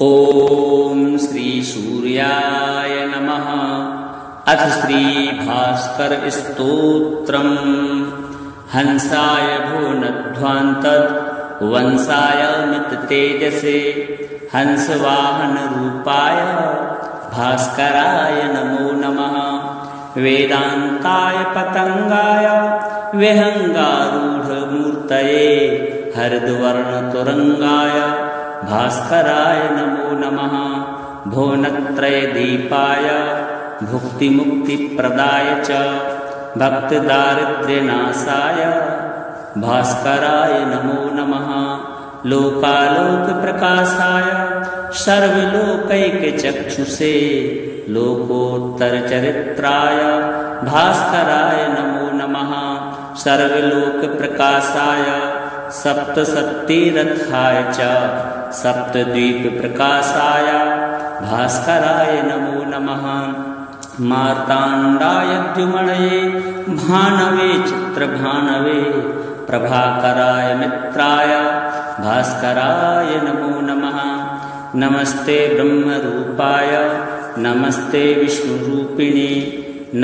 ॐ श्री सूर्याय नमः। अथ श्री भास्कर स्तोत्रम्। हंसाय भुवनध्वान्तत् वंशाय मिततेजसे हंसवाहन रूपाय भास्कराय नमो नमः। वेदान्ताय पतंगाय विहंगारूढमूर्तये हरिद्वर्णतुरंगाय भास्कराय नमो नमः। भुवनत्रयदीपाय भुक्तिमुक्तिप्रदाय च भक्तदारिद्र्यनाशाय भास्कराय नमो नमः। लोकालोकप्रकाशाय सर्वलोकैकचक्षुषे लोकोत्तरचरित्राय भास्कराय नमो नमः। सर्वलोकप्रकाशाय सप्तशक्तिरथाय च सप्तद्वीपप्रकाशाय भास्कराय नमो नमः। मार्ताण्डाय द्युमणये भानवे चित्रभानवे प्रभाकराय मित्राय भास्कराय नमो नमः। नमस्ते ब्रह्मरूपाय नमस्ते विष्णुरूपिणे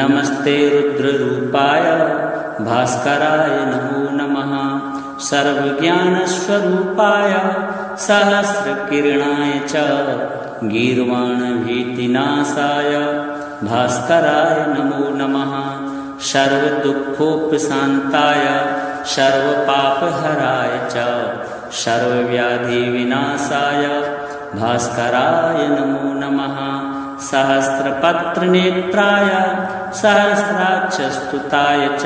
नमस्ते रुद्ररूपाय भास्कराय नमो नमः। सर्वज्ञानस्वरूपाय सहस्रकिरणाय च गीर्वाणभीतिनाशाय भास्कराय नमो नमः। सर्वदुःखोपशान्ताय सर्वपापहराय च सर्वव्याधिविनाशाय भास्कराय नमो नमः। सहस्रपत्रनेत्राय सहस्राक्षस्तुताय च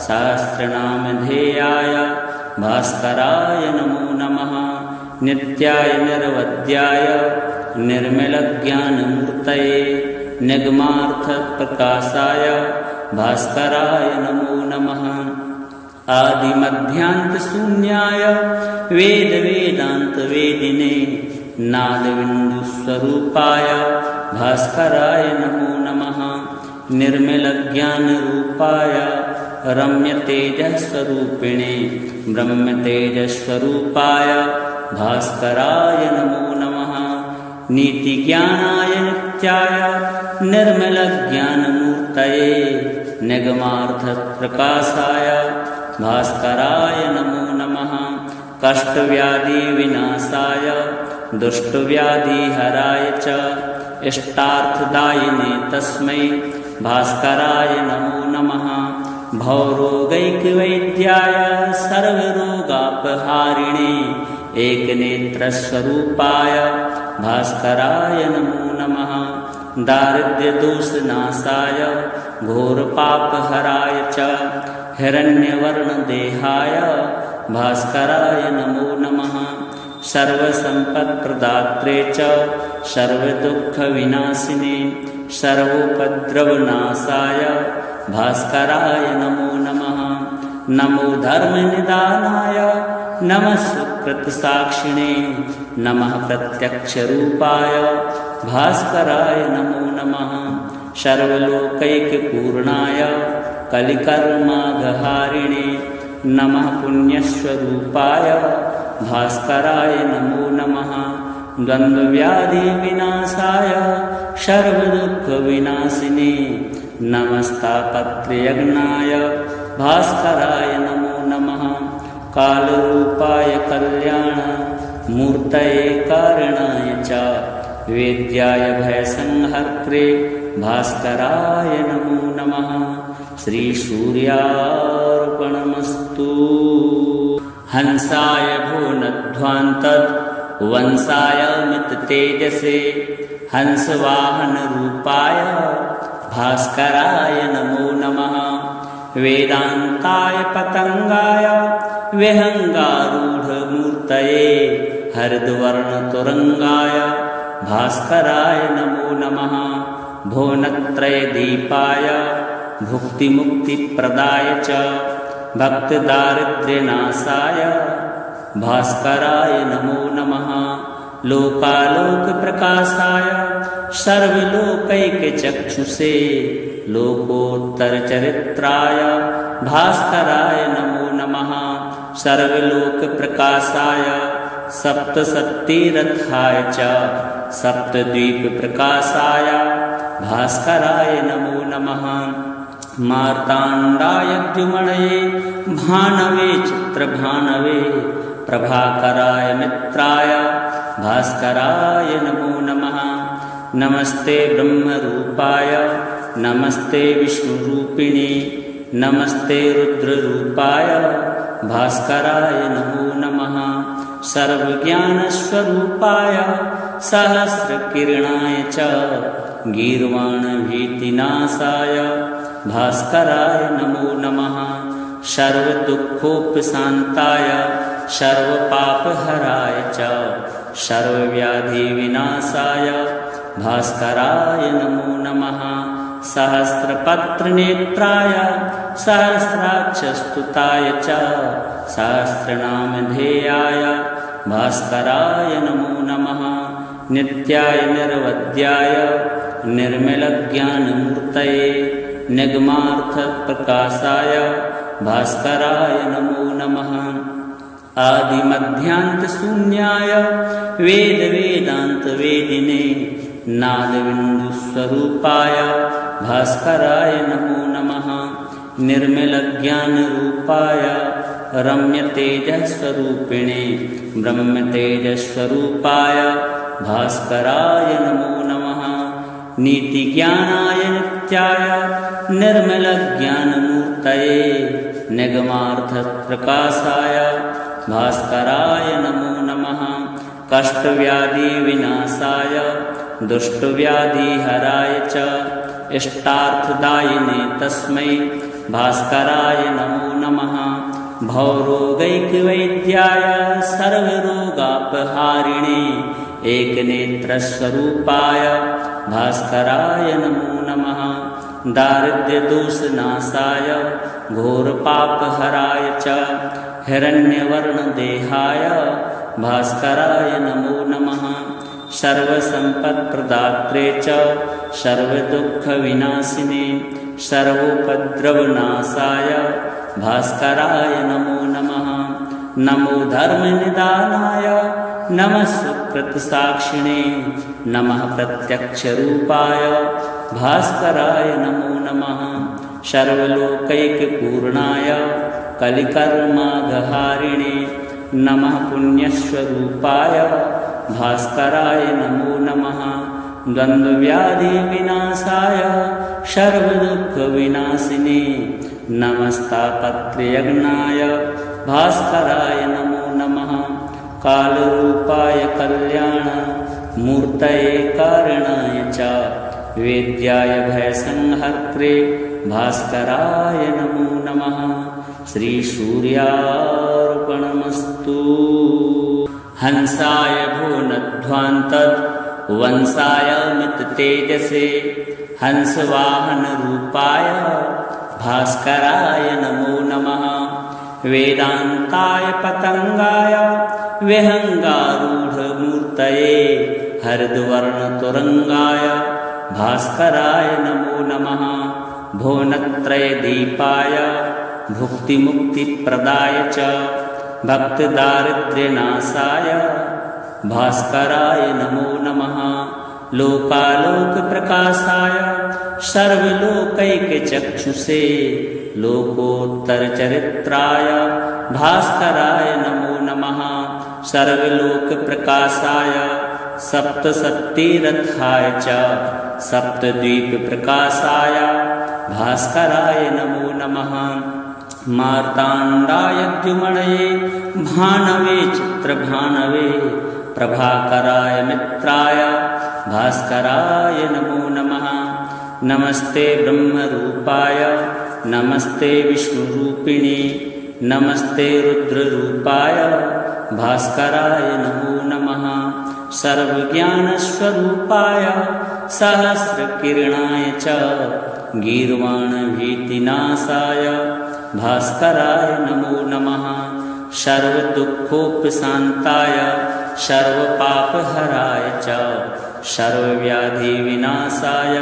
सहस्रनामधेयाय भास्कराय नमो नमः। नित्याय निर्वद्याय निर्मलज्ञानमूर्तये निगमार्थप्रकाशाय भास्कराय नमो नमः। आदिमध्यान्तशून्याय वेदवेदान्तवेदिने नादबिन्दुस्वरूपाय भास्कराय नमो नमः। निर्मलज्ञानरूपाय रम्यतेजस्वरूपिणे ब्रह्मतेजस्वरूपाय भास्कराय नमो नमः। नीतिज्ञानाय नित्याय निर्मलज्ञानमूर्तये निगमार्थप्रकाशाय भास्कराय नमो नमः। कष्टव्याधिविनाशाय दुष्टव्याधिहराय च इष्टार्थदायिने तस्मै भास्कराय नमो नमः। भवरोगैकवैद्याय सर्वरोगापहारिणे एकनेत्रस्वरूपाय भास्कराय नमो नमः। दारिद्र्यदोषनाशाय घोरपापहराय च हिरण्यवर्णदेहाय भास्कराय नमो नमः। सर्वसम्पत्प्रदात्रे च सर्वदुःखविनाशिने सर्वोपद्रवनाशाय भास्कराय नमो नमः। नमो धर्मनिदानाय नमः सुकृतसाक्षिणे नमः प्रत्यक्षरूपाय भास्कराय नमो नमः। सर्वलोकैकपूर्णाय कलिकर्माघहारिणे नमः पुण्यस्वरूपाय भास्कराय नमो नमः। द्वन्द्वव्याधिविनाशाय सर्वदुःखविनाशिने नमस्तापत्रयज्ञाय भास्कराय नमो नमः। कालरूपाय कल्याणमूर्तये कारणाय च वेद्याय भयसंहर्त्रे भास्कराय नमो नमः। श्रीसूर्यार्पणमस्तु। हंसाय भुवनध्वान्तत् वंशाय मिततेजसे हंसवाहन रूपाय भास्कराय नमो नमः। वेदान्ताय पतंगाय विहंगारूढमूर्तये हरिद्वर्णतुरंगाय भास्कराय नमो नमः। भुवनत्रयदीपाय भुक्तिमुक्तिप्रदाय च भक्तदारिद्र्यनाशाय भास्कराय नमो नमः। लोकालोकप्रकाशाय सर्वलोकैकचक्षुषे लोकोत्तरचरित्राय भास्कराय नमो नमः। सर्वलोकप्रकाशाय सप्तशक्तिरथाय च सप्तद्वीपप्रकाशाय भास्कराय नमो नमः। मार्ताण्डाय द्युमणये भानवे चित्रभानवे प्रभाकराय मित्राय भास्कराय नमो नमः। नमस्ते ब्रह्मरूपाय नमस्ते विष्णुरूपिणे नमस्ते रुद्ररूपाय भास्कराय नमो नमः। सर्वज्ञानस्वरूपाय सहस्रकिरणाय च गीर्वाणभीतिनाशाय भास्कराय नमो नमः। सर्वदुःखोपशान्ताय सर्वपापहराय च सर्वव्याधिविनाशाय भास्कराय नमो नमः। सहस्रपत्रनेत्राय सहस्राक्षस्तुताय च सहस्रनामधेयाय भास्कराय नमो नमः। नित्याय निर्वद्याय निर्मलज्ञानमूर्तये निगमार्थप्रकाशाय भास्कराय नमो नमः। आदिमध्यान्तशून्याय वेदवेदान्तवेदिने नादबिन्दुस्वरूपाय भास्कराय नमो नमः। निर्मलज्ञानरूपाय रम्यतेजस्वरूपिणे ब्रह्मतेजस्वरूपाय भास्कराय नमो नमः। नीतिज्ञानाय नित्याय निर्मलज्ञानमूर्तये निगमार्थप्रकाशाय भास्कराय नमो नमः। कष्टव्याधिविनाशाय दुष्टव्याधिहराय च इष्टार्थदायिने तस्मै भास्कराय नमो नमः। भवरोगैकवैद्याय सर्वरोगापहारिणे एकनेत्रस्वरूपाय भास्कराय नमो नमः। दारिद्र्यदोषनाशाय घोरपापहराय च हिरण्यवर्णदेहाय भास्कराय नमो नमः। सर्वसम्पत्प्रदात्रे च सर्वदुःखविनाशिने सर्वोपद्रवनाशाय भास्कराय नमो नमः। नमो धर्मनिदानाय नमः सुकृतसाक्षिणे नमः प्रत्यक्षरूपाय भास्कराय नमो नमः। सर्वलोकैकपूर्णाय कलिकर्मागहारिणे नमः पुण्यस्वरूपाय भास्कराय नमो नमः। द्वन्द्वव्याधिविनाशाय सर्वदुःखविनाशिने नमस्तापत्रयज्ञाय भास्कराय नमो नमः। कालरूपाय कल्याणमूर्तये कारणाय च वेद्याय भयसंहर्त्रे भास्कराय नमो नमः। श्रीसूर्यार्पणमस्तु। हंसाय भुवनध्वान्तद् वंशाय मिततेजसे हंसवाहनरूपाय भास्कराय नमो नमः। वेदान्ताय पतंगाय विहंगारूढमूर्तये हरिद्वर्णतुरंगाय भास्कराय नमो नमः। भुवनत्रयदीपाय भुक्तिमुक्तिप्रदाय च भक्तदारिद्र्यनाशाय भास्कराय नमो नमः। लोकालोकप्रकाशाय सर्वलोकैकचक्षुषे लोकोत्तरचरित्राय भास्कराय नमो नमः। सर्वलोकप्रकाशाय सप्तशक्तिरथाय च सप्तद्वीपप्रकाशाय भास्कराय नमो नमः। मार्ताण्डाय द्युमणये भानवे चित्रभानवे प्रभाकराय मित्राय भास्कराय नमो नमः। नमस्ते ब्रह्मरूपाय नमस्ते विष्णुरूपिणे नमस्ते रुद्ररूपाय भास्कराय नमो नमः। सर्वज्ञानस्वरूपाय सहस्रकिरणाय च गीर्वाणभीतिनाशाय भास्कराय नमो नमः। सर्वदुःखोपशान्ताय सर्वपापहराय च सर्वव्याधिविनाशाय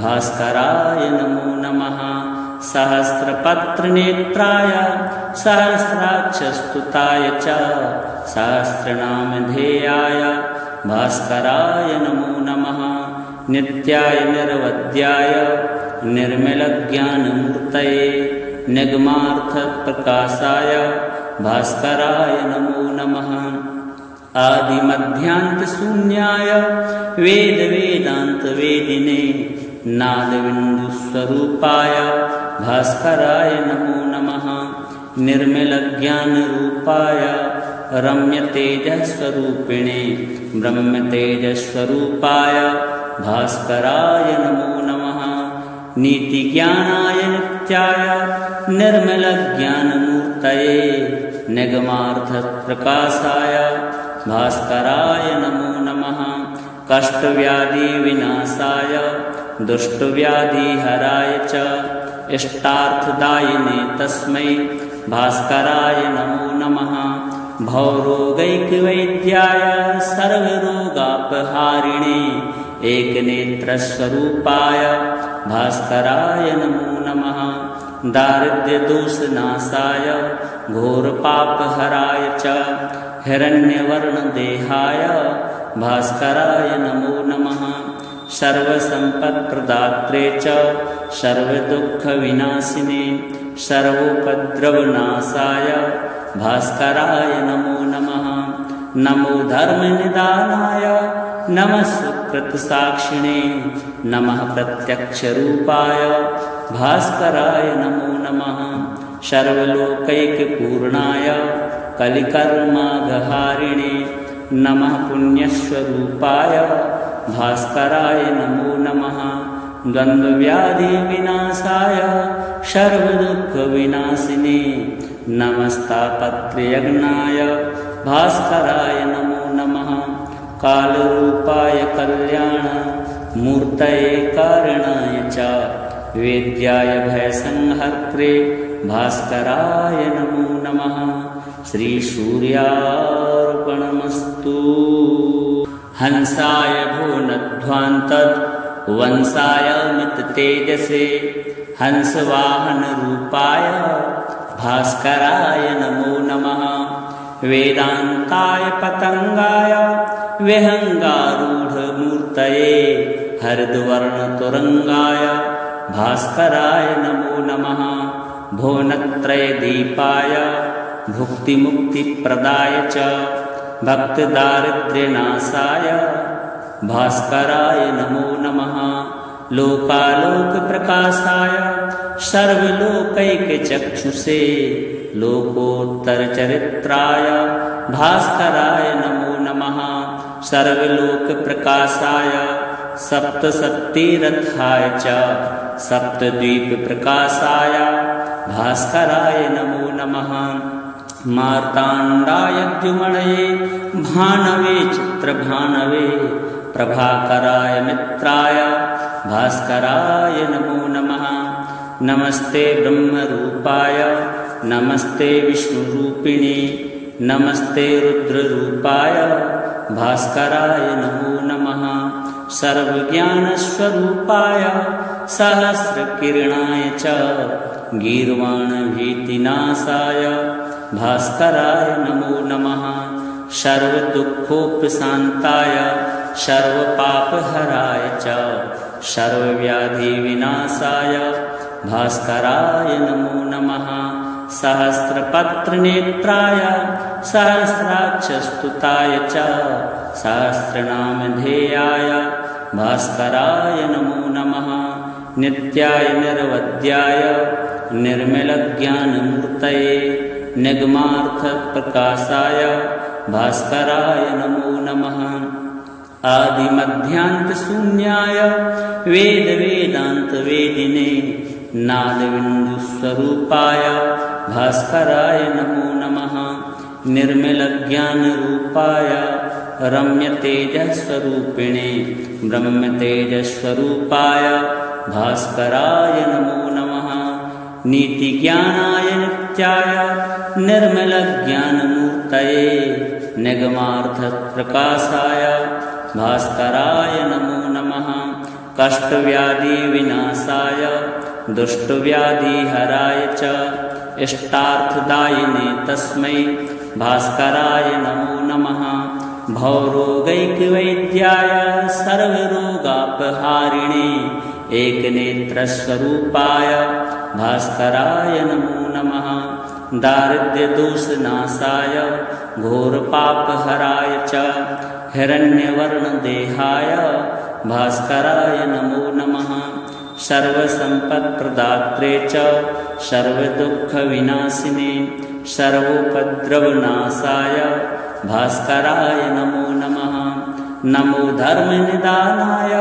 भास्कराय नमो नमः। सहस्रपत्रनेत्राय सहस्राक्षस्तुताय च सहस्रनामधेयाय भास्कराय नमो नमः। नित्याय निरवध्याय निर्मलज्ञानमूर्तये निगमार्थप्रकाशाय भास्कराय नमो नमः। आदिमध्यान्तशून्याय वेदवेदान्तवेदिने नादबिन्दुस्वरूपाय भास्कराय नमो नमः। निर्मलज्ञानरूपाय रम्यतेजस्वरूपिणे ब्रह्मतेजस्वरूपाय भास्कराय नमो नमः। नीतिज्ञानाय नित्याय निर्मलज्ञानमूर्तये निगमार्थप्रकाशाय भास्कराय नमो नमः। कष्टव्याधिविनाशाय दुष्टव्याधिहराय च इष्टार्थदायिने तस्मै भास्कराय नमो नमः। भवरोगैकवैद्याय सर्वरोगापहारिणे एकनेत्रस्वरूपाय भास्कराय नमो नमः। दारिद्र्यदोषनाशाय घोरपापहराय च हिरण्यवर्णदेहाय भास्कराय नमो नमः। सर्वसम्पत्प्रदात्रे च सर्वदुःखविनाशिने सर्वोपद्रवनाशाय भास्कराय नमो नमः। नमो धर्मनिदानाय नमः सुकृतसाक्षिणे नमः प्रत्यक्षरूपाय भास्कराय नमो नमः। सर्वलोकैकपूर्णाय कलिकर्माघहारिणे नमः पुण्यस्वरूपाय भास्कराय नमो नमः। द्वन्द्वव्याधिविनाशाय सर्वदुःखविनाशिने नमस्तापत्रयज्ञाय भास्कराय नमो नमः। कालरूपाय कल्याणमूर्तये कारणाय च वेद्याय भयसंहर्त्रे भास्कराय नमो नमः। श्रीसूर्यार्पणमस्तु। हंसाय भुवनध्वान्तद् वंशाय मिततेजसे हंसवाहनरूपाय भास्कराय नमो नमः। वेदान्ताय पतंगाय विहंगारूढमूर्तये हरिद्वर्णतुरंगाय भास्कराय नमो नमः। भुवनत्रयदीपाय भुक्तिमुक्तिप्रदाय च भक्तदारिद्र्यनाशाय भास्कराय नमो नमः। लोकालोकप्रकाशाय सर्वलोकैकचक्षुषे लोकोत्तरचरित्राय भास्कराय नमो नमः। सर्वलोकप्रकाशाय सप्तशक्तिरथाय च सप्तद्वीपप्रकाशाय भास्कराय नमो नमः। मार्ताण्डाय द्युमणये भानवे चित्रभानवे प्रभाकराय मित्राय भास्कराय नमो नमः। नमस्ते ब्रह्मरूपाय नमस्ते विष्णुरूपिणे नमस्ते रुद्ररूपाय भास्कराय नमो नमः। सर्वज्ञानस्वरूपाय सहस्रकिरणाय च गीर्वाणभीतिनाशाय भास्कराय नमो नमः। सर्वदुःखोपशान्ताय सर्वपापहराय च सर्वव्याधिविनाशाय भास्कराय नमो नमः। सहस्रपत्रनेत्राय सहस्राक्षस्तुताय च सहस्रनामधेयाय भास्कराय नमो नमः। नित्याय निरवध्याय निर्मलज्ञानमूर्तये निगमार्थप्रकाशाय भास्कराय नमो नमः। आदिमध्यान्तशून्याय वेदवेदान्तवेदिने नादबिन्दुस्वरूपाय भास्कराय नमो नमः। निर्मलज्ञानरूपाय रम्यतेजस्वरूपिणे ब्रह्मतेजस्वरूपाय भास्कराय नमो नमः। नीतिज्ञानाय नित्याय निर्मलज्ञानमूर्तये निगमार्थप्रकाशाय भास्कराय नमो नमः। कष्टव्याधिविनाशाय दुष्टव्याधिहराय च इष्टार्थदायिने तस्मै भास्कराय नमो नमः। भवरोगैकवैद्याय सर्वरोगापहारिणे एकनेत्रस्वरूपाय भास्कराय नमो नमः। दारिद्र्यदोषनाशाय घोरपापहराय च हिरण्यवर्णदेहाय भास्कराय नमो नमः। सर्वसम्पत्प्रदात्रे च सर्वदुःखविनाशिने सर्वोपद्रवनाशाय भास्कराय नमो नमः। नमो धर्मनिदानाय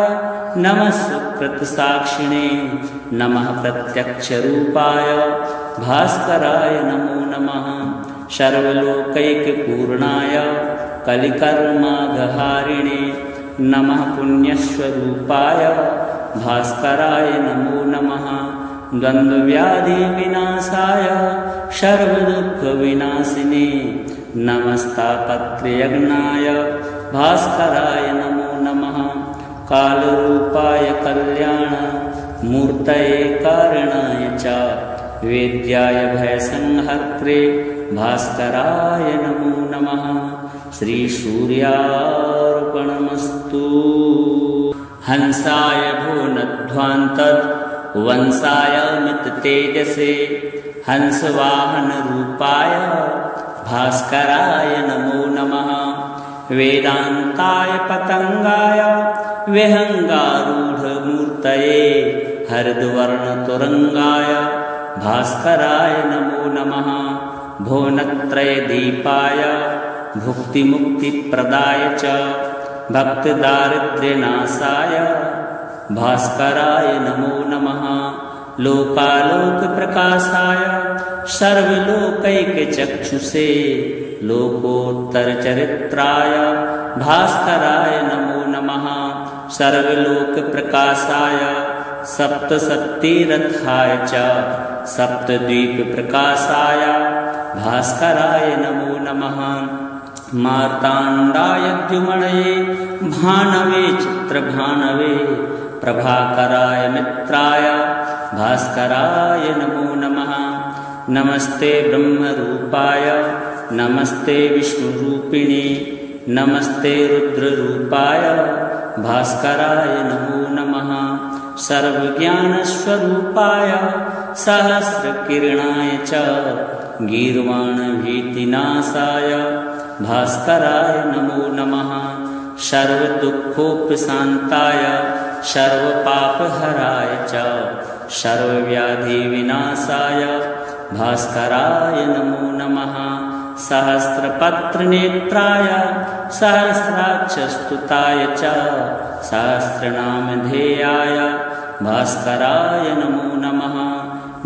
नमः सुकृतसाक्षिणे नमः प्रत्यक्षरूपाय भास्कराय नमो नमः। सर्वलोकैकपूर्णाय कलिकर्माघहारिणे नमः पुण्यस्वरूपाय भास्कराय नमो नमः। द्वन्द्वव्याधिविनाशाय सर्वदुःखविनाशिने नमस्तापत्रयज्ञाय भास्कराय नमो नमः। कालरूपाय कल्याणमूर्तये कारणाय च वेद्याय भयसंहर्त्रे भास्कराय नमो नमः। श्रीसूर्यार्पणमस्तु। हंसाय भुवनध्वान्तद् वंशाय मिततेजसे हंसवाहनरूपाय भास्कराय नमो नमः। वेदान्ताय पतंगाय विहंगारूढमूर्तये हरिद्वर्णतुरंगाय भास्कराय नमो नमः। भुवनत्रयदीपाय भुक्तिमुक्तिप्रदाय च भक्तदारिद्र्यनाशाय भास्कराय नमो नमः। लोकालोकप्रकाशाय सर्वलोकैकचक्षुषे लोकोत्तरचरित्राय भास्कराय नमो नमः। सर्वलोकप्रकाशाय सप्तशक्तिरथाय च सप्तद्वीपप्रकाशाय भास्कराय नमो नमः। मार्ताण्डाय द्युमणये भानवे चित्रभानवे प्रभाकराय मित्राय भास्कराय नमो नमः। नमस्ते ब्रह्मरूपाय नमस्ते विष्णुरूपिणे नमस्ते रुद्ररूपाय भास्कराय नमो नमः। सर्वज्ञानस्वरूपाय सहस्रकिरणाय च गीर्वाणभीतिनाशाय भास्कराय नमो नमः। सर्वदुःखोपशान्ताय सर्वपापहराय च सर्वव्याधिविनाशाय भास्कराय नमो नमः। सहस्रपत्रनेत्राय सहस्राक्षस्तुताय च सहस्रनामधेयाय भास्कराय नमो नमः।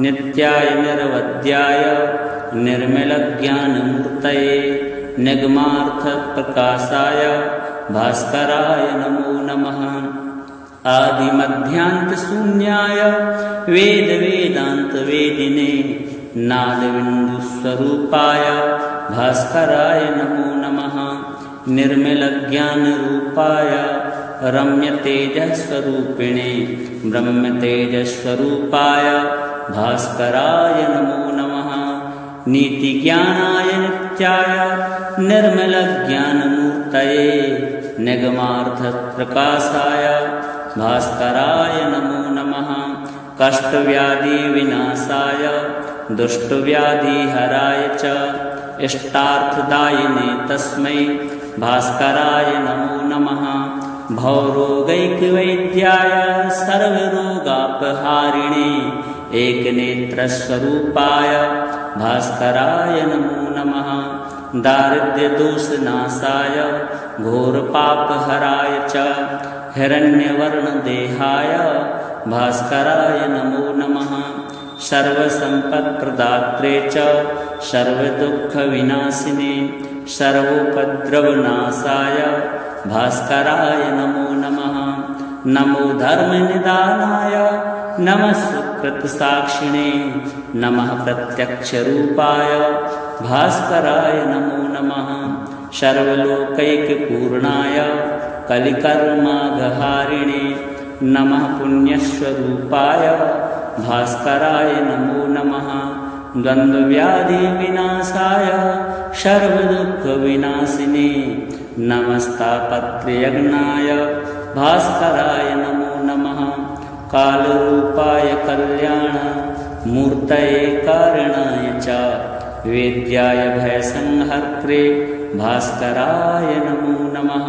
नित्याय निर्वद्याय निर्मलज्ञानमूर्तये निगमार्थप्रकाशाय भास्कराय नमो नमः। आदिमध्यान्तशून्याय वेदवेदान्तवेदिने नादबिन्दुस्वरूपाय भास्कराय नमो नमः। निर्मलज्ञानरूपाय रम्यतेजस्वरूपिणे ब्रह्मतेजस्वरूपाय भास्कराय नमो नमः। नीतिज्ञानाय नित्याय निर्मलज्ञानमूर्तये निगमार्थप्रकाशाय भास्कराय नमो नमः। कष्टव्याधिविनाशाय दुष्टव्याधिहराय च इष्टार्थदायिने तस्मै भास्कराय नमो नमः। भवरोगैकवैद्याय सर्वरोगापहारिणे एकनेत्रस्वरूपाय भास्कराय नमो नमः। दारिद्र्यदोषनाशाय घोरपापहराय च हिरण्यवर्णदेहाय भास्कराय नमो नमः। सर्वसम्पत्प्रदात्रे च सर्वदुःखविनाशिने सर्वोपद्रवनाशाय भास्कराय नमो नमः। नमो धर्मनिदानाय नमः सुकृतसाक्षिणे नमः प्रत्यक्षरूपाय भास्कराय नमो नमः। सर्वलोकैकपूर्णाय कलिकर्माघहारिणे नमः पुण्यस्वरूपाय भास्कराय नमो नमः। द्वन्द्वव्याधिविनाशाय सर्वदुःखविनाशिने नमस्तापत्रयज्ञाय भास्कराय नमो नमः। कालरूपाय कल्याणमूर्तये कारणाय च वेद्याय भयसंहर्त्रे भास्कराय नमो नमः।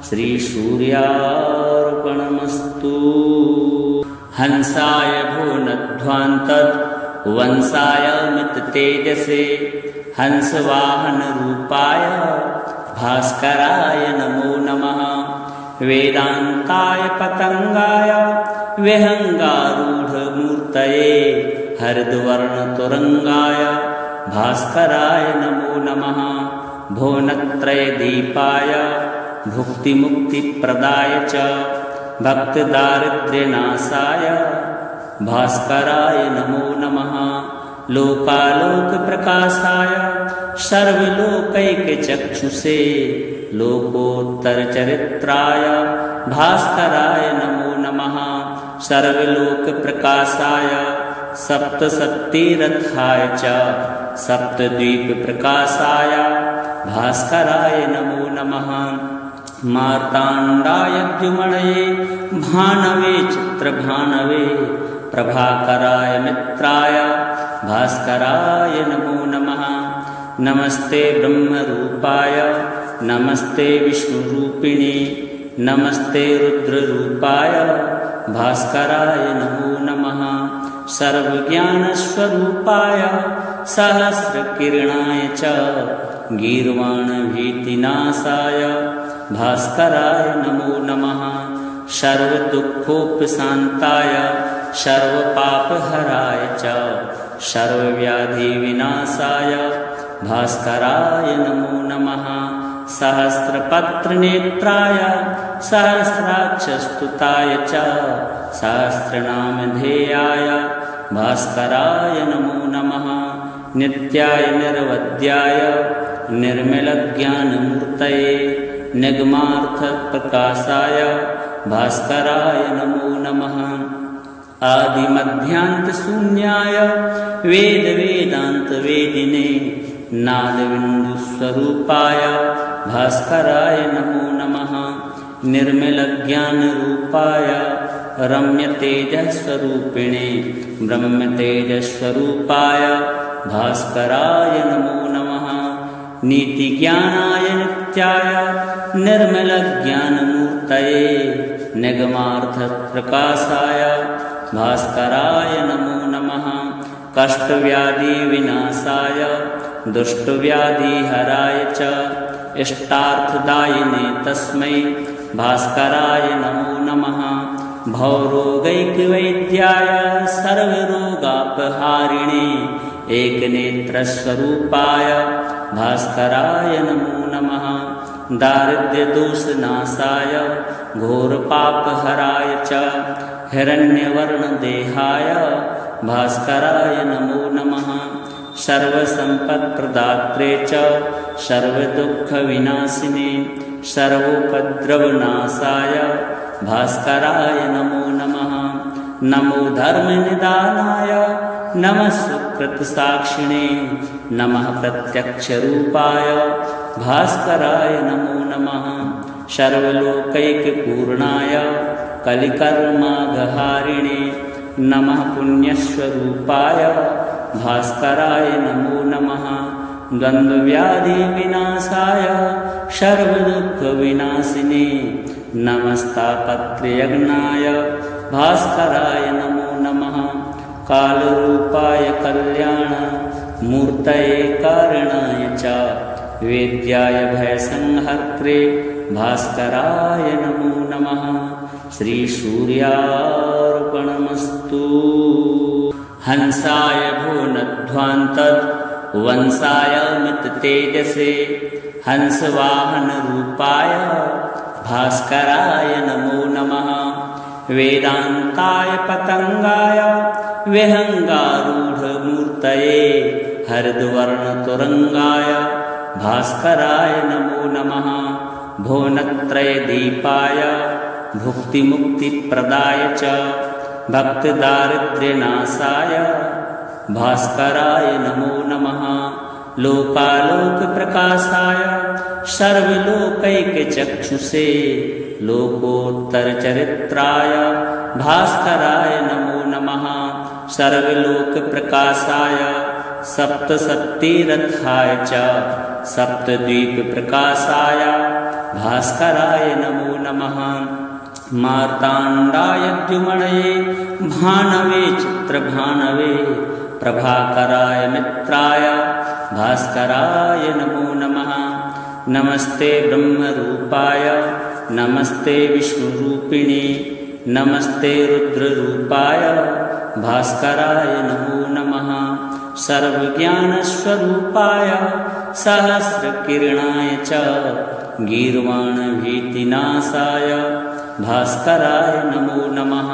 श्रीसूर्यार्पणमस्तु। हंसाय भुवनध्वान्तद् वंशाय मिततेजसे हंसवाहनरूपाय भास्कराय नमो नमः। वेदान्ताय पतंगाय विहंगारूढमूर्तये हरिद्वर्णतुरंगाय भास्कराय नमो नमः। भुवनत्रयदीपाय भुक्तिमुक्तिप्रदाय च भक्तदारिद्र्यनाशाय भास्कराय नमो नमः। लोकालोकप्रकाशाय सर्वलोकैकचक्षुषे लोकोत्तरचरित्राय भास्कराय नमो नमः। सर्वलोकप्रकाशाय सप्तशक्तिरथाय च सप्तद्वीपप्रकाशाय भास्कराय नमो नमः। मार्ताण्डाय द्युमणये भानवे चित्रभानवे प्रभाकराय मित्राय भास्कराय नमो नमः। नमस्ते ब्रह्मरूपाय नमस्ते विष्णुरूपिणे नमस्ते रुद्ररूपाय भास्कराय नमो नमः। सर्वज्ञानस्वरूपाय सहस्रकिरणाय च गीर्वाणभीतिनाशाय भास्कराय नमो नमः। सर्वदुःखोपशान्ताय सर्वपापहराय च सर्वव्याधिविनाशाय भास्कराय नमो नमः। सहस्रपत्रनेत्राय सहस्राक्षस्तुताय च सहस्रनामधेयाय भास्कराय नमो नमः। नित्याय निर्वद्याय निर्मलज्ञानमूर्तये निगमार्थप्रकाशाय भास्कराय नमो नमः। आदिमध्यान्तशून्याय वेदवेदान्तवेदिने नादबिन्दुस्वरूपाय भास्कराय नमो नमः। निर्मलज्ञानरूपाय रम्यतेजस्वरूपिणे ब्रह्मतेजस्वरूपाय भास्कराय नमो नमः। नीतिज्ञानाय नित्याय निर्मलज्ञानमूर्तये निगमार्थप्रकाशाय भास्कराय नमो नमः। कष्टव्याधिविनाशाय दुष्टव्याधिहराय च इष्टार्थदायिने तस्मै भास्कराय नमो नमः। भवरोगैकवैद्याय सर्वरोगापहारिणे एकनेत्रस्वरूपाय भास्कराय नमो नमः। दारिद्र्यदोषनाशाय घोरपापहराय च हिरण्यवर्णदेहाय भास्कराय नमो नमः। सर्वसम्पत्प्रदात्रे च सर्वदुःखविनाशिने सर्वोपद्रवनाशाय भास्कराय नमो नमः। नमो धर्मनिदानाय नमः सुकृतसाक्षिणे नमः प्रत्यक्षरूपाय भास्कराय नमो नमः। सर्वलोकैकपूर्णाय कलिकर्माघहारिणे नमः पुण्यस्वरूपाय भास्कराय नमो नमः। द्वन्द्वव्याधिविनाशाय सर्वदुःखविनाशिने नमस्तापत्रयज्ञाय भास्कराय नमो नमः। कालरूपाय कल्याणमूर्तये कारणाय च वेद्याय भयसंहर्त्रे भास्कराय नमो नमः। श्रीसूर्यार्पणमस्तु। हंसाय भुवनध्वान्तद् वंशाय मिततेजसे हंसवाहनरूपाय भास्कराय नमो नमः। वेदान्ताय पतंगाय विहंगारूढमूर्तये हरिद्वर्णतुरंगाय भास्कराय नमो नमः। भुवनत्रयदीपाय भुक्तिमुक्तिप्रदाय च भक्तदारिद्र्यनाशाय भास्कराय नमो नमः। लोकालोकप्रकाशाय सर्वलोकैकचक्षुषे लोकोत्तरचरित्राय भास्कराय नमो नमः। सर्वलोकप्रकाशाय सप्तशक्तिरथाय च सप्तद्वीपप्रकाशाय भास्कराय नमो नमः। मार्ताण्डाय द्युमणये भानवे चित्रभानवे प्रभाकराय मित्राय भास्कराय नमो नमः। नमस्ते ब्रह्मरूपाय नमस्ते विष्णुरूपिणे नमस्ते रुद्ररूपाय भास्कराय नमो नमः। सर्वज्ञानस्वरूपाय सहस्रकिरणाय च गीर्वाणभीतिनाशाय भास्कराय नमो नमः।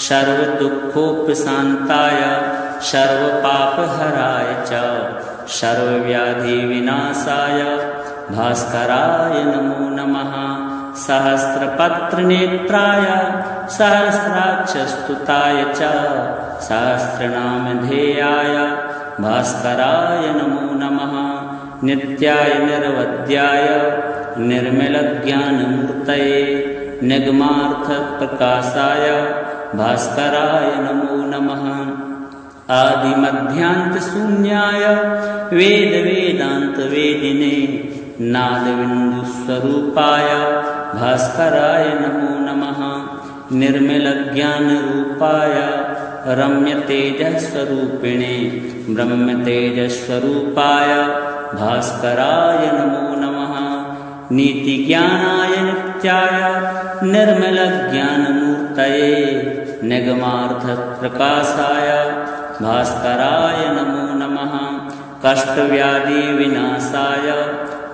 सर्वदुःखोपशान्ताय सर्वपापहराय च सर्वव्याधिविनाशाय भास्कराय नमो नमः। सहस्रपत्रनेत्राय सहस्राक्षस्तुताय च सहस्रनामधेयाय भास्कराय नमो नमः। नित्याय निर्वद्याय निर्मलज्ञानमूर्तये निगमार्थप्रकाशाय भास्कराय नमो नमः। आदिमध्यान्तशून्याय वेदवेदान्तवेदिने नादबिन्दुस्वरूपाय भास्कराय नमो नमः। निर्मलज्ञानरूपाय रम्यतेजस्वरूपिणे ब्रह्मतेजस्वरूपाय भास्कराय नमो नमः। नीतिज्ञानाय नित्याय निर्मलज्ञानमूर्तये निगमार्थप्रकाशाय भास्कराय नमो नमः। कष्टव्याधिविनाशाय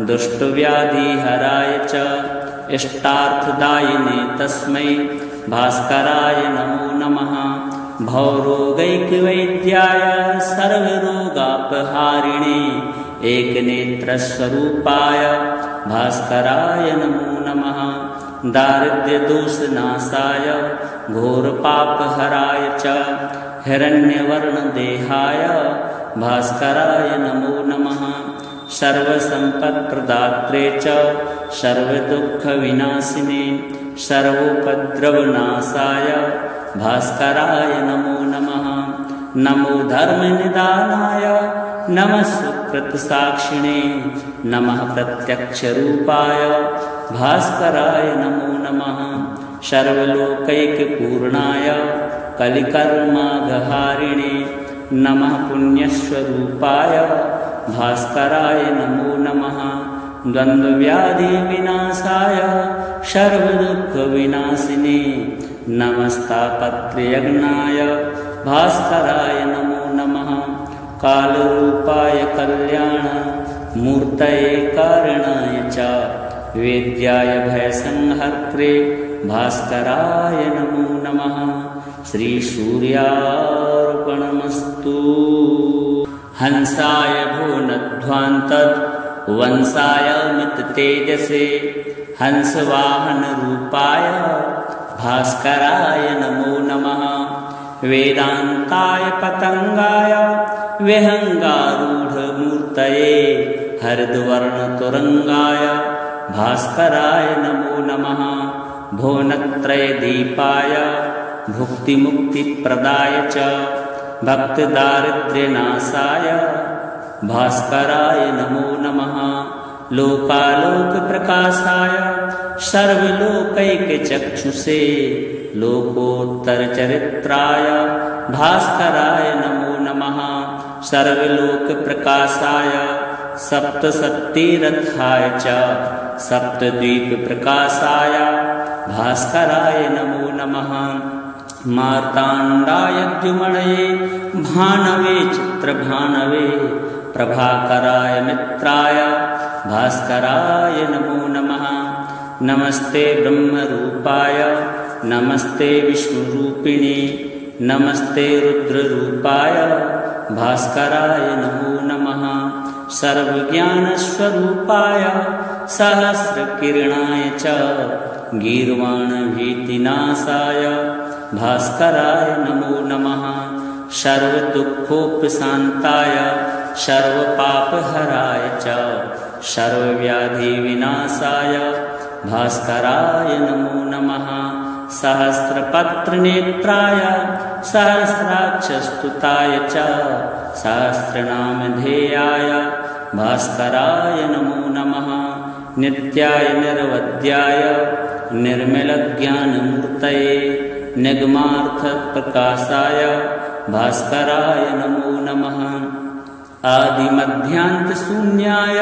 दुष्टव्याधिहराय च इष्टार्थदायिने तस्मै भास्कराय नमो नमः। भवरोगैकवैद्याय सर्वरोगापहारिणे एकनेत्रस्वरूपाय भास्कराय नमो नमः। दारिद्र्यदोषनाशाय घोरपापहराय च हिरण्यवर्णदेहाय भास्कराय नमो नमः। सर्वसम्पत्प्रदात्रे च सर्वदुःखविनाशिने सर्वोपद्रवनाशाय भास्कराय नमो नमः। नमो धर्मनिदानाय नमः सुकृतसाक्षिणे नमः प्रत्यक्षरूपाय भास्कराय नमो नमः। सर्वलोकैकपूर्णाय कलिकर्मागहारिणे नमः पुण्यस्वरूपाय भास्कराय नमो नमः। द्वन्द्वव्याधिविनाशाय सर्वदुःखविनाशिने नमस्तापत्रयज्ञाय भास्कराय नमो नमः। कालरूपाय कल्याणमूर्तये कारणाय च वेद्याय भयसंहर्त्रे भास्कराय नमो नमः। श्रीसूर्यार्पणमस्तु। हंसाय भुवनध्वान्तद् वंशाय मिततेजसे हंसवाहनरूपाय भास्कराय नमो नमः। वेदान्ताय पतंगाय विहंगारूढमूर्तये हरिद्वर्णतुरंगाय भास्कराय नमो नमः। भुवनत्रयदीपाय भुक्तिमुक्तिप्रदाय च भक्तदारिद्र्यनाशाय भास्कराय नमो नमः। लोकालोकप्रकाशाय सर्वलोकैकचक्षुषे लोकोत्तरचरित्राय भास्कराय नमो नमः। सर्वलोकप्रकाशाय सप्तशक्तिरथाय च सप्तद्वीपप्रकाशाय भास्कराय नमो नमः। मार्ताण्डाय द्युमणये भानवे चित्रभानवे प्रभाकराय मित्राय भास्कराय नमो नमः। नमस्ते ब्रह्मरूपाय नमस्ते विष्णुरूपिणे नमस्ते रुद्ररूपाय भास्कराय नमो नमः। सर्वज्ञानस्वरूपाय सहस्रकिरणाय च गीर्वाणभीतिनाशाय भास्कराय नमो नमः। सर्वदुःखोपशान्ताय सर्वपापहराय च सर्वव्याधिविनाशाय भास्कराय नमो नमः। सहस्रपत्रनेत्राय सहस्राक्षस्तुताय च सहस्रनामधेयाय भास्कराय नमो नमः। नित्याय निर्वद्याय निर्मलज्ञानमूर्तये निगमार्थप्रकाशाय भास्कराय नमो नमः। आदिमध्यान्तशून्याय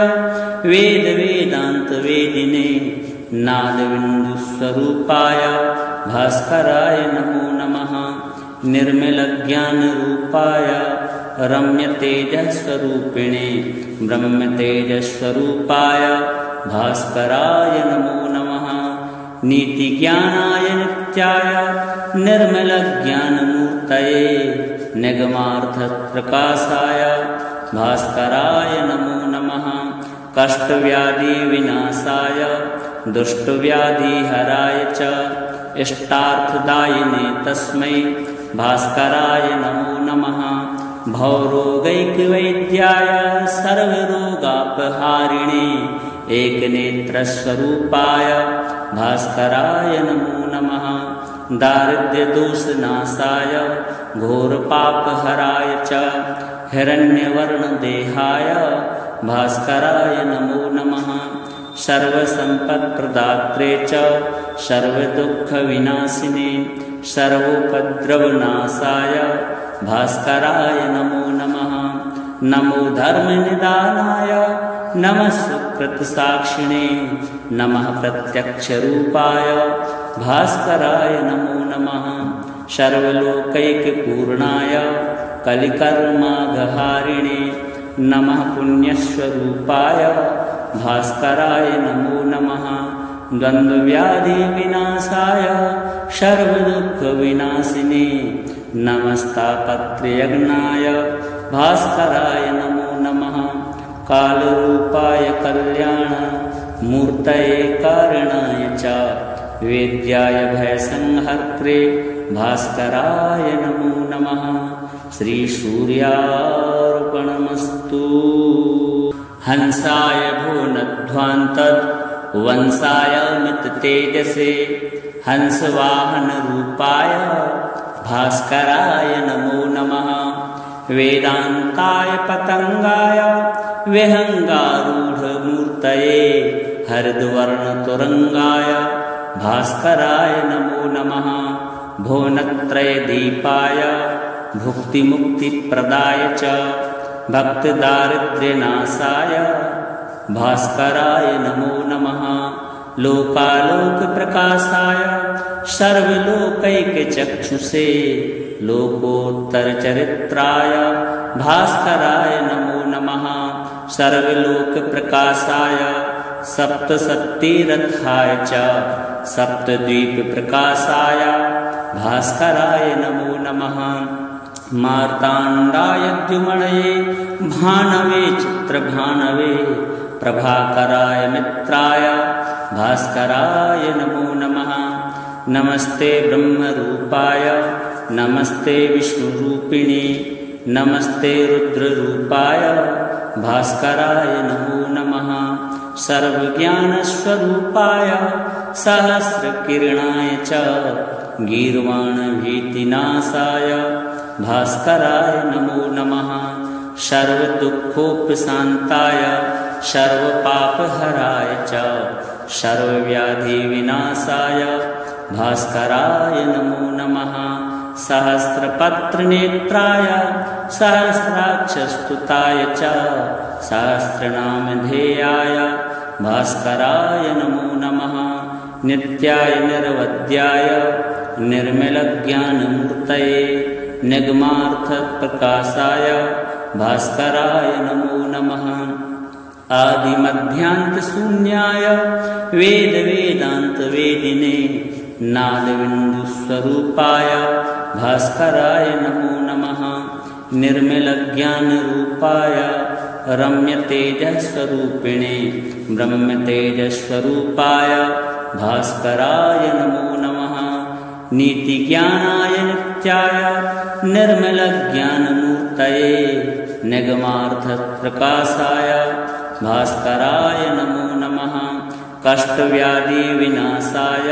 वेदवेदान्तवेदिने नादबिन्दुस्वरूपाय भास्कराय नमो नमः। निर्मलज्ञानरूपाय रम्यतेजस्वरूपिणे ब्रह्मतेजस्वरूपाय भास्कराय नमो नमः। नीतिज्ञानाय नित्याय निर्मलज्ञानमूर्तये निगमार्थप्रकाशाय भास्कराय नमो नमः। कष्टव्याधिविनाशाय दुष्टव्याधिहराय च इष्टार्थदायिने तस्मै भास्कराय नमो नमः। भवरोगैकवैद्याय सर्वरोगापहारिणे एकनेत्रस्वरूपाय भास्कराय नमो नमः। दारिद्र्यदोषनाशाय घोरपापहराय च हिरण्यवर्णदेहाय भास्कराय नमो नमः। सर्वसम्पत्प्रदात्रे च सर्वदुःखविनाशिने सर्वोपद्रवनाशाय भास्कराय नमो नमः। नमो धर्मनिदानाय नमः सुकृतसाक्षिणे नमः प्रत्यक्षरूपाय भास्कराय नमो नमः। सर्वलोकैकपूर्णाय कलिकर्मागहारिणे नमः पुण्यस्वरूपाय भास्कराय नमो नमः। द्वन्द्वव्याधिविनाशाय सर्वदुःखविनाशिने नमस्तापत्रयज्ञाय भास्कराय नमो नमः। कालरूपाय कल्याणमूर्तये कारणाय च वेद्याय भयसंहर्त्रे भास्कराय नमो नमः। श्रीसूर्यार्पणमस्तु। हंसाय भुवनध्वान्तद् वंशाय मिततेजसे हंसवाहनरूपाय भास्कराय नमो नमः। वेदान्ताय पतंगाय विहंगारूढमूर्तये हरिद्वर्णतुरंगाय भास्कराय नमो नमः। भुवनत्रयदीपाय भुक्तिमुक्तिप्रदाय च भक्तदारिद्र्यनाशाय भास्कराय नमो नमः। लोकालोकप्रकाशाय सर्वलोकैकचक्षुषे लोकोत्तरचरित्राय भास्कराय नमो नमः। सर्वलोकप्रकाशाय सप्तशक्तिरथाय च सप्तद्वीपप्रकाशाय भास्कराय नमो नमः। मार्ताण्डाय द्युमणये भानवे चित्रभानवे प्रभाकराय मित्राय भास्कराय नमो नमः। नमस्ते ब्रह्मरूपाय नमस्ते विष्णुरूपिणे नमस्ते रुद्ररूपाय भास्कराय नमो नमः। सर्वज्ञानस्वरूपाय सहस्रकिरणाय च गीर्वाणभीतिनाशाय भास्कराय नमो नमः। सर्वदुःखोपशान्ताय सर्वपापहराय च सर्वव्याधिविनाशाय भास्कराय नमो नमः। सहस्रपत्रनेत्राय सहस्राक्षस्तुताय च सहस्रनामधेयाय भास्कराय नमो नमः। नित्याय निर्वद्याय निर्मलज्ञानमूर्तये निगमार्थप्रकाशाय भास्कराय नमो नमः। आदिमध्यान्तशून्याय वेदवेदान्तवेदिने नादबिन्दुस्वरूपाय भास्कराय नमो नमः। निर्मलज्ञानरूपाय रम्यतेजस्वरूपिणे ब्रह्मतेजस्वरूपाय भास्कराय नमो नमः। नीतिज्ञानाय नित्याय निर्मलज्ञानमूर्तये निगमार्थप्रकाशाय भास्कराय नमो नमः। कष्टव्याधिविनाशाय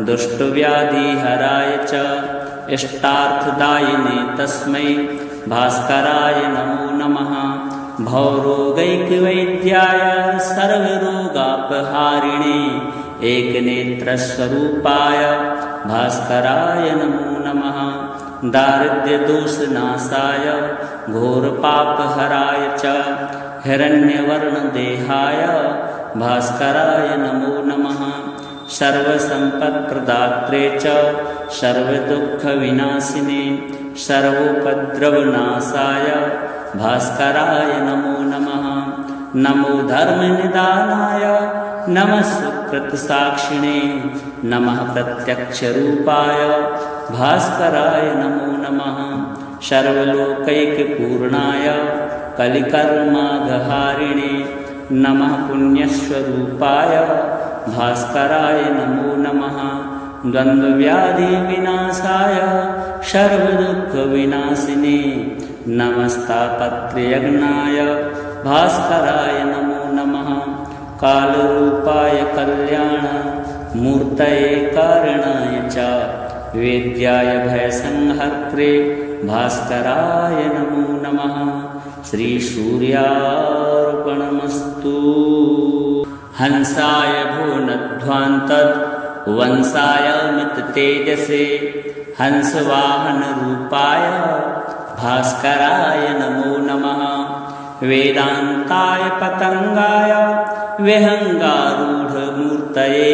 दुष्टव्याधिहराय च इष्टार्थदायिने तस्मै भास्कराय नमो नमः। भवरोगैकवैद्याय सर्वरोगापहारिणे एकनेत्रस्वरूपाय भास्कराय नमो नमः। दारिद्र्यदोषनाशाय घोरपापहराय च हिरण्यवर्णदेहाय भास्कराय नमो नमः। सर्वसम्पत्प्रदात्रे च सर्वदुःखविनाशिने सर्वोपद्रवनाशाय भास्कराय नमो नमः। नमो धर्मनिदानाय नमः सुकृतसाक्षिणे नमः प्रत्यक्षरूपाय भास्कराय नमो नमः। सर्वलोकैकपूर्णाय कलिकर्माघहारिणे नमः पुण्यस्वरूपाय भास्कराय नमो नमः। द्वन्द्वव्याधिविनाशाय सर्वदुःखविनाशिने नमस्तापत्रयज्ञाय भास्कराय नमो नमः। कालरूपाय कल्याणमूर्तये कारणाय च वेद्याय भयसंहर्त्रे भास्कराय नमो नमः। श्रीसूर्यार्पणमस्तु। हंसाय भुवनध्वान्तद् वंशाय मिततेजसे हंसवाहनरूपाय भास्कराय नमो नमः। वेदान्ताय पतंगाय विहंगारूढमूर्तये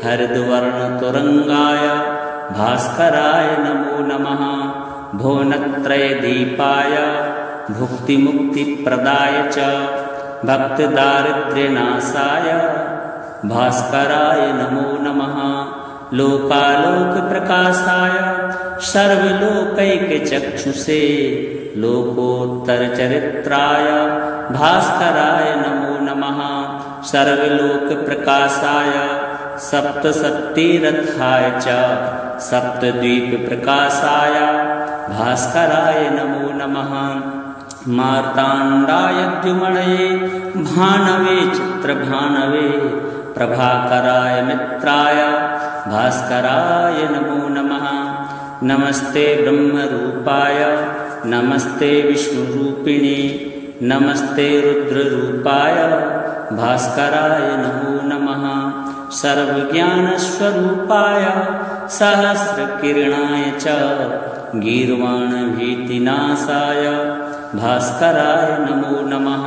हरिद्वर्णतुरंगाय भास्कराय नमो नमः। भुवनत्रयदीपाय भुक्तिमुक्तिप्रदाय च भक्तदारिद्र्यनाशाय भास्कराय नमो नमः। लोकालोकप्रकाशाय सर्वलोकैकचक्षुषे लोकोत्तरचरित्राय भास्कराय नमो नमः। सर्वलोकप्रकाशाय सप्तशक्तिरथाय च सप्तद्वीपप्रकाशाय भास्कराय नमो नमः। मार्ताण्डाय द्युमणये भानवे चित्रभानवे प्रभाकराय मित्राय भास्कराय नमो नमः। नमस्ते ब्रह्मरूपाय नमस्ते विष्णुरूपिणे नमस्ते रुद्ररूपाय भास्कराय नमो नमः। सर्वज्ञानस्वरूपाय सहस्रकिरणाय च गीर्वाणभीतिनाशाय भास्कराय नमो नमः।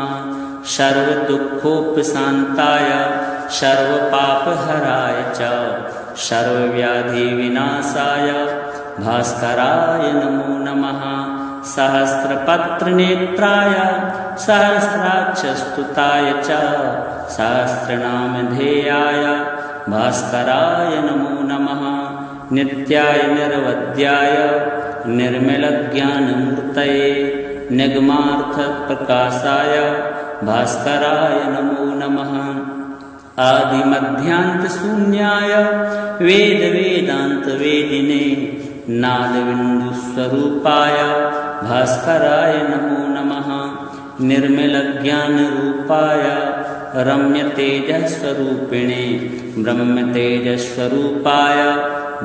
सर्वदुःखोपशान्ताय सर्वपापहराय च सर्वव्याधिविनाशाय भास्कराय नमो नमः। सहस्रपत्रनेत्राय सहस्राक्षस्तुताय च सहस्रनामधेयाय भास्कराय नमो नमः। नित्याय निर्वद्याय निर्मलज्ञानमूर्तये निगमार्थप्रकाशाय भास्कराय नमो नमः। आदिमध्यान्तशून्याय वेदवेदान्तवेदिने नादबिन्दुस्वरूपाय भास्कराय नमो नमः। निर्मलज्ञानरूपाय रम्यतेजस्वरूपिणे ब्रह्मतेजस्वरूपाय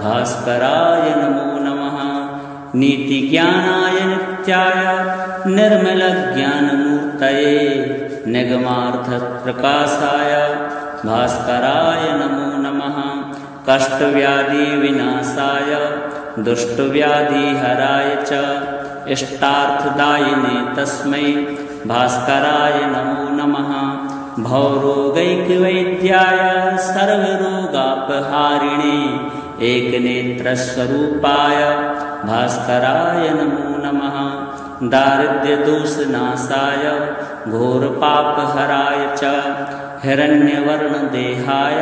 भास्कराय नमो नमः। नीतिज्ञानाय नित्याय निर्मलज्ञानमूर्तये निगमार्थप्रकाशाय भास्कराय नमो नमः। कष्टव्याधिविनाशाय दुष्टव्याधिहराय च इष्टार्थदायिने तस्मै भास्कराय नमो नमः। भवरोगैकवैद्याय सर्वरोगापहारिणे एकनेत्रस्वरूपाय भास्कराय नमो नमः। दारिद्र्यदोषनाशाय घोरपापहराय च हिरण्यवर्णदेहाय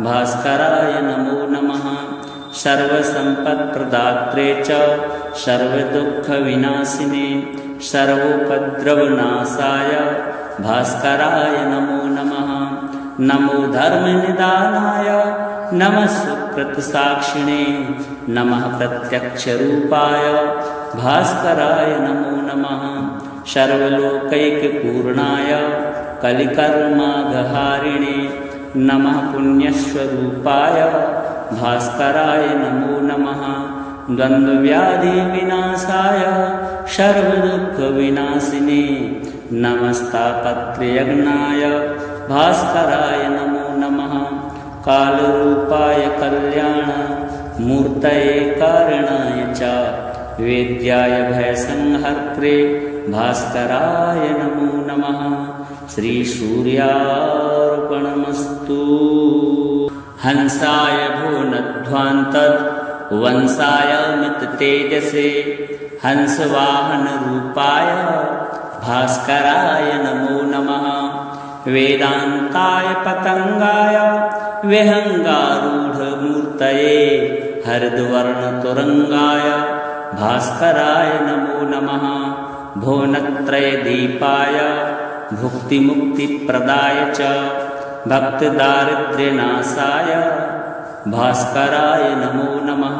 भास्कराय नमो नमः। सर्वसम्पत्प्रदात्रे च सर्वदुःखविनाशिने सर्वोपद्रवनाशाय भास्कराय नमो नमः। नमो धर्मनिदानाय नमः सुकृतसाक्षिणे नमः प्रत्यक्षरूपाय भास्कराय नमो नमः सर्वलोकैकपूर्णाय कलिकर्माघहारिणे नमः पुण्यस्वरूपाय भास्कराय नमो नमः द्वन्द्वव्याधिविनाशाय सर्वदुःखविनाशिने नमस्तापत्रयज्ञाय भास्कराय नमो नमः कालरूपाय कल्याणमूर्तये कारणाय च वेद्याय भयसंहर्त्रे भास्कराय नमो नमः श्रीसूर्यार्पणमस्तु हंसाय भुवनध्वान्तद् वंशाय मिततेजसे हंसवाहनरूपाय भास्कराय नमो नमः वेदान्ताय पतंगाय विहंगारूढमूर्तये हरिद्वर्णतुरंगाय भास्कराय नमो नमः भुवनत्रयदीपाय भुक्तिमुक्तिप्रदाय च भक्तदारिद्र्यनाशाय भास्कराय नमो नमः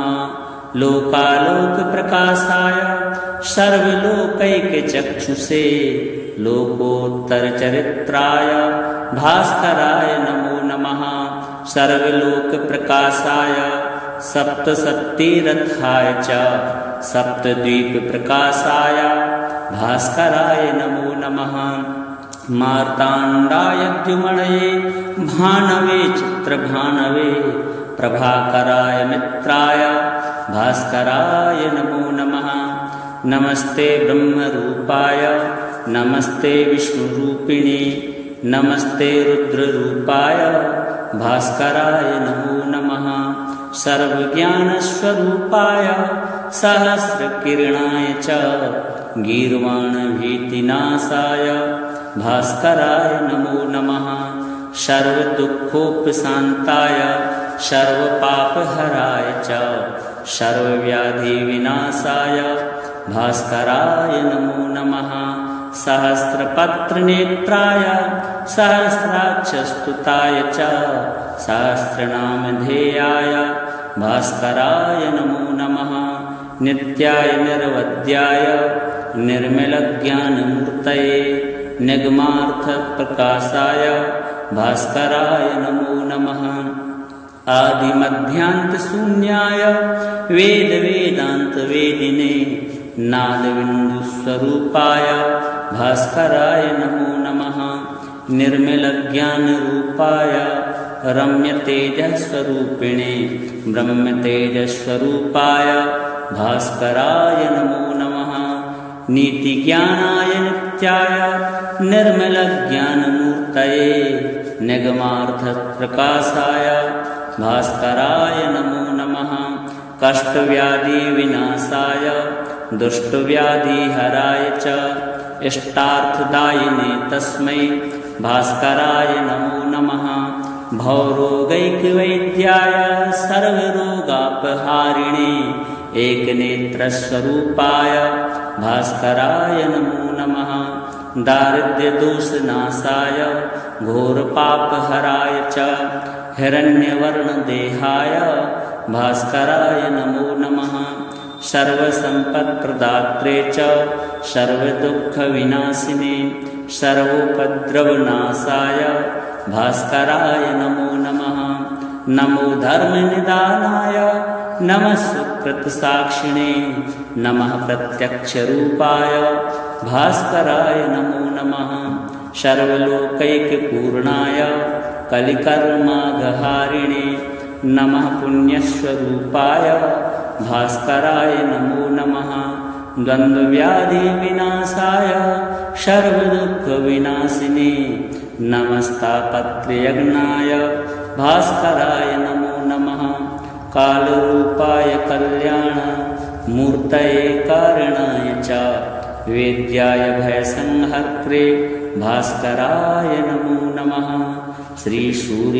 लोकालोकप्रकाशाय सर्वलोकैकचक्षुषे लोकोत्तरचरित्राय भास्कराय नमो नमः सर्वलोकप्रकाशाय सप्तशक्तिरथाय च सप्तद्वीपप्रकाशाय भास्कराय नमो नमः मार्ताण्डाय द्युमणये भानवे चित्रभानवे प्रभाकराय मित्राय भास्कराय नमो नमः नमस्ते ब्रह्मरूपाय नमस्ते विष्णुरूपिणे नमस्ते रुद्ररूपाय भास्कराय नमो नमः सर्वज्ञानस्वरूपाय सहस्रकिरणाय च गीर्वाणभीतिनाशाय भास्कराय नमो नमः सर्वदुःखोपशान्ताय सर्वपापहराय च सर्वव्याधिविनाशाय भास्कराय नमो नमः सहस्रपत्रनेत्राय सहस्राक्षस्तुताय च सहस्रनामधेयाय भास्कराय नमो नमः नित्याय निर्वद्याय निर्मलज्ञानमूर्तये निगमार्थप्रकाशाय भास्कराय नमो नमः आदिमध्यान्तशून्याय वेदवेदान्तवेदिने नादबिन्दुस्वरूपाय भास्कराय नमो नमः निर्मलज्ञानरूपाय रम्यतेजस्वरूपिणे ब्रह्मतेजस्वरूपाय भास्कराय नमो नमः नीतिज्ञानाय नित्याय निर्मलज्ञानमूर्तये निगमार्थप्रकाशाय भास्कराय नमो नमः कष्टव्याधिविनाशाय दुष्टव्याधिहराय च इष्टार्थदायिने तस्मै भास्कराय नमो नमः भवरोगैकवैद्याय सर्वरोगापहारिणे एकनेत्रस्वरूपाय भास्कराय नमो नमः दारिद्र्यदोषनाशाय घोरपापहराय च हिरण्यवर्णदेहाय भास्कराय नमो नमः सर्वसम्पत्प्रदात्रे च सर्वदुःखविनाशिने सर्वोपद्रवनाशाय भास्कराय नमो नमः नमो धर्मनिदानाय नमः सुकृतसाक्षिणे नमः प्रत्यक्षरूपाय भास्कराय नमो नमः सर्वलोकैकपूर्णाय कलिकर्माघहारिणे नमः पुण्यस्वरूपाय भास्कराय नमो नमः द्वन्द्वव्याधिविनाशाय सर्वदुःखविनाशिने नमस्तापत्रयज्ञाय भास्कराय नमो नमः कालरूपाय कल्याणमूर्तये कारणाय च वेद्याय भयसंहर्त्रे भास्कराय नमो नमः श्रीसूर्यार्पणमस्तु।